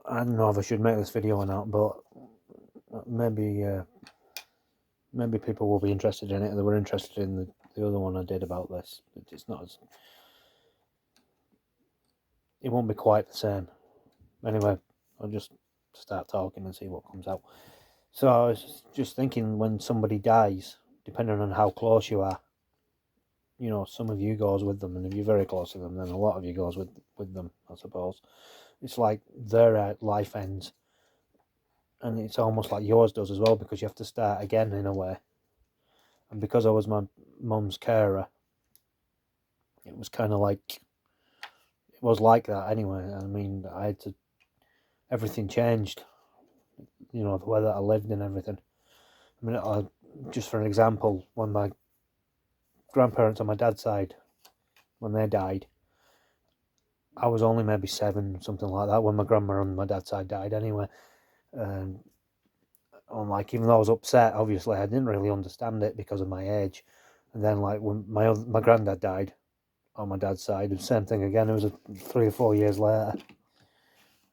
I don't know if I should make this video or not, but maybe maybe people will be interested in it. They were interested in the other one I did about this. It's not as... It won't be quite the same. Anyway, I'll just start talking and see what comes out. So I was just thinking, when somebody dies, depending on how close you are, you know, some of you goes with them, and if you're very close to them, then a lot of you goes with them, I suppose. It's like their life ends, and it's almost like yours does as well, because you have to start again in a way. And because I was my mum's carer, it was kind of like, it was like that anyway. I mean, I had to, everything changed, you know, the way that I lived and everything. I mean, just for an example, when my grandparents on my dad's side, when they died, I was only maybe 7, something like that, when my grandma on my dad's side died anyway. And like, even though I was upset, obviously I didn't really understand it because of my age. And then, like, when my granddad died on my dad's side, the same thing again. It was 3 or 4 years later.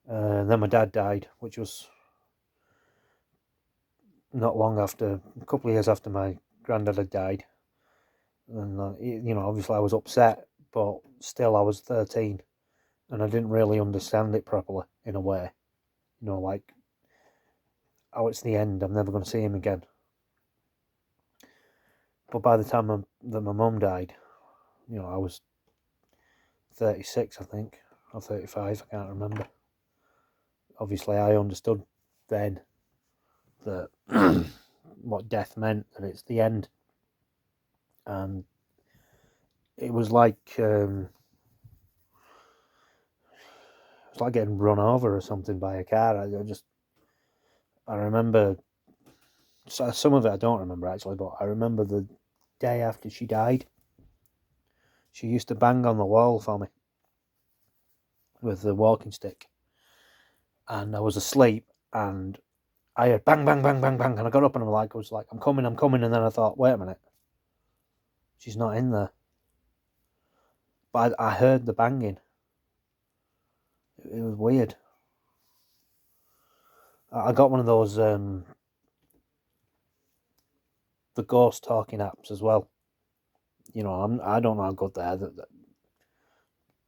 And then my dad died, which was not long after, a couple of years after my granddad had died. And you know, obviously I was upset, but still I was 13, and I didn't really understand it properly, in a way. You know, like, oh, it's the end, I'm never going to see him again. But by the time that my mum died, you know, I was 36, I think, or 35, I can't remember. Obviously I understood then that what death meant, that it's the end. And it was like getting run over or something by a car. I remember, some of it I don't remember actually, but I remember the day after she died, she used to bang on the wall for me with the walking stick, and I was asleep, and I heard bang, bang, bang, bang, bang, and I got up and I was like, I'm coming, and then I thought, wait a minute, she's not in there. But I heard the banging. It was weird. I got one of those the ghost talking apps as well. You know, I don't know how good they are.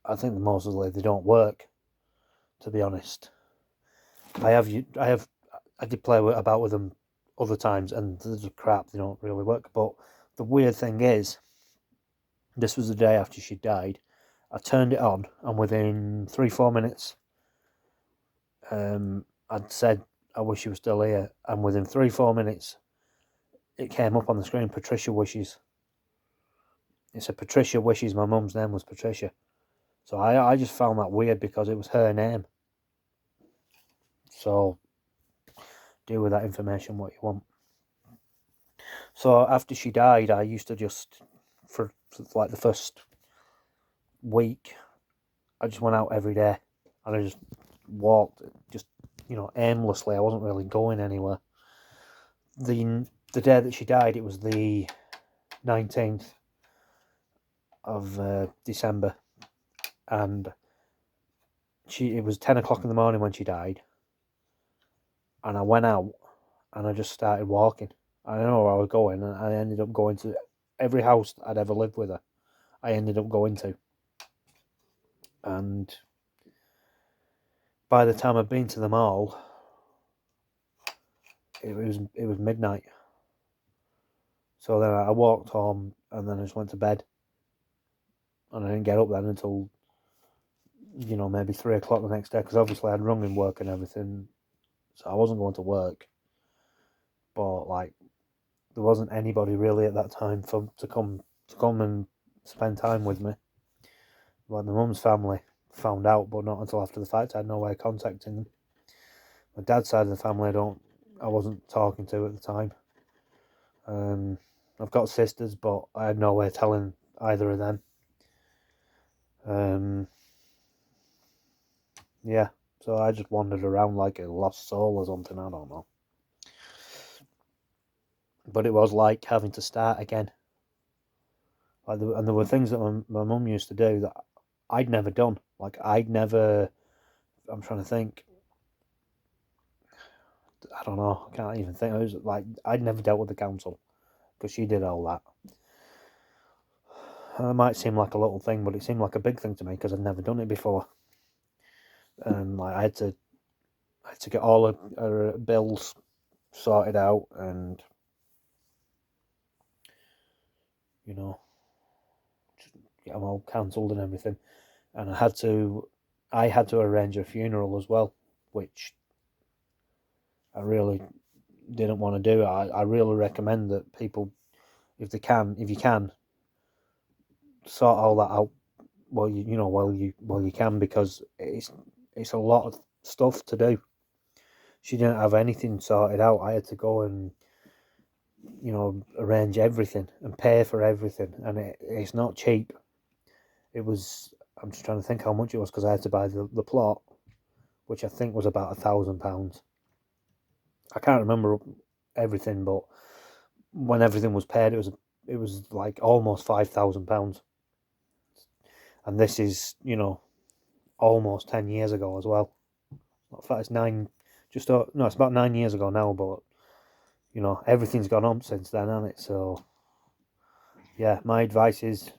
I think mostly they don't work, to be honest. I did play about with them other times, and they're crap. They don't really work. But the weird thing is, this was the day after she died. I turned it on, and within 3-4 minutes, I'd said, I wish you were still here, and within 3-4 minutes, it came up on the screen, Patricia wishes. It said Patricia wishes. My mum's name was Patricia. So I just found that weird, because it was her name. So do with that information what you want. So after she died, I used to just, for like the first week, I just went out every day, and I just walked, just, you know, aimlessly. I wasn't really going anywhere. The day that she died, it was the 19th of December, and it was 10 o'clock in the morning when she died, and I went out and I just started walking. I don't know where I was going, and I ended up going to every house I'd ever lived with her. I ended up going to, and by the time I'd been to them all, it was midnight. So then I walked home, and then I just went to bed, and I didn't get up then until, you know, maybe 3 o'clock the next day, because obviously I'd rung in work and everything, so I wasn't going to work. But like, there wasn't anybody really at that time to come and spend time with me. Like, my mum's family found out, but not until after the fact. I had no way of contacting them. My dad's side of the family, I wasn't talking to at the time. I've got sisters, but I had no way of telling either of them. Yeah, so I just wandered around like a lost soul or something. I don't know. But it was like having to start again. Like, and there were things that my mum used to do that I'd never done. Like, I'm trying to think. I don't know. I can't even think. It was like I'd never dealt with the council because she did all that. And it might seem like a little thing, but it seemed like a big thing to me because I'd never done it before. And like I had to get all of her bills sorted out, and you know, get them all cancelled and everything. And I had to arrange a funeral as well, which I really didn't want to do. I really recommend that people, if you can, sort all that out while you can, because it's a lot of stuff to do. She didn't have anything sorted out. I had to go and arrange everything and pay for everything, and it's not cheap. It was. I'm just trying to think how much it was because I had to buy the plot, which I think was about £1,000. I can't remember everything, but when everything was paid, it was like almost £5,000, and this is almost 10 years ago as well. In fact, it's it's about 9 years ago now, but everything's gone up since then, hasn't it? So yeah, my advice is,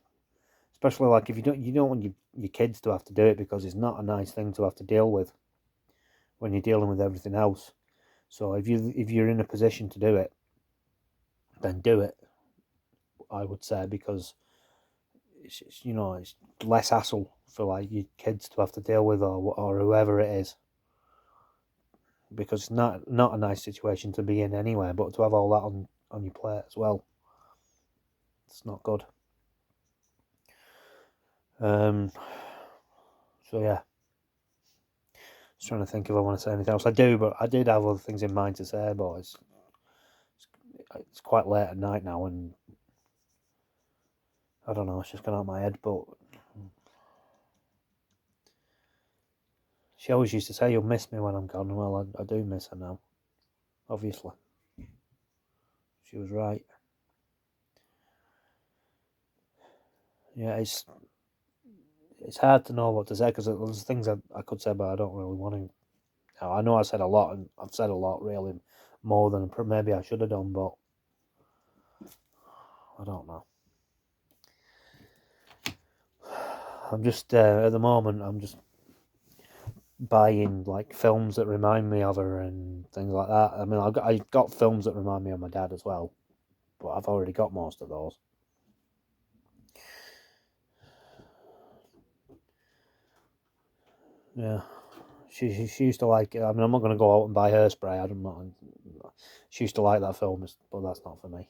especially like if you don't want your kids to have to do it, because it's not a nice thing to have to deal with when you're dealing with everything else. So if you're in a position to do it, then do it, I would say, because it's less hassle for like your kids to have to deal with, or whoever it is, because it's not a nice situation to be in anyway. But to have all that on your plate as well, it's not good. So yeah, just trying to think if I want to say anything else. I do, but I did have other things in mind to say, but it's quite late at night now, and I don't know, it's just gone out of my head. But she always used to say, "You'll miss me when I'm gone." Well, I do miss her now, obviously. She was right. Yeah, it's hard to know what to say, because there's things I could say, but I don't really want to. Now, I know I said a lot, and I've said a lot, really, more than maybe I should have done, but I don't know. I'm just at the moment, I'm just buying like films that remind me of her and things like that. I mean, I got films that remind me of my dad as well, but I've already got most of those. Yeah, she used to like. I mean, I'm not going to go out and buy her spray. I don't know. She used to like that film, but that's not for me.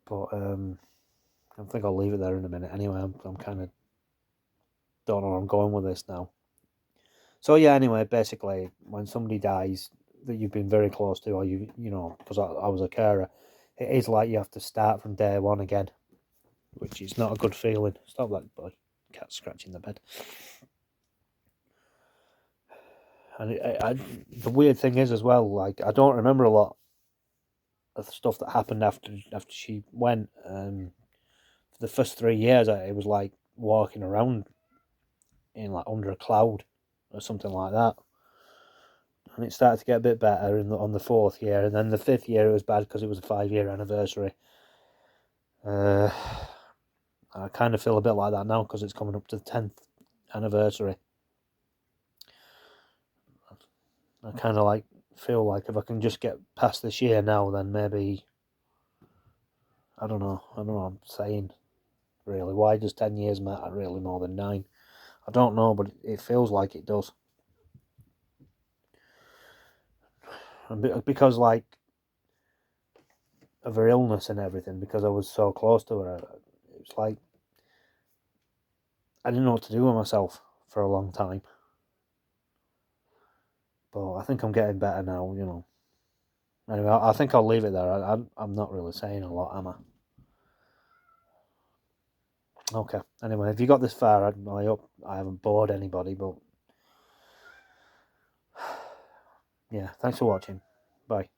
But I think I'll leave it there in a minute. Anyway, I'm kind of don't know where I'm going with this now. So yeah, anyway, basically, when somebody dies that you've been very close to, or because I was a carer, it is like you have to start from day one again, which is not a good feeling. Stop that, boy. Cat scratching the bed. And the weird thing is as well, like I don't remember a lot of the stuff that happened after she went. For the first 3 years, it was like walking around in like under a cloud or something like that. And it started to get a bit better on the 4th year, and then the 5th year it was bad because it was a 5-year anniversary. I kind of feel a bit like that now because it's coming up to the 10th anniversary. I kind of feel like if I can just get past this year now, then maybe I don't know what I'm saying. Really, why does 10 years matter really more than 9? I don't know, but it feels like it does. And because like of her illness and everything, because I was so close to her, it was like I didn't know what to do with myself for a long time. But I think I'm getting better now. Anyway, I think I'll leave it there. I'm not really saying a lot, am I? Okay. Anyway, if you got this far, I hope I haven't bored anybody, but yeah, thanks for watching. Bye.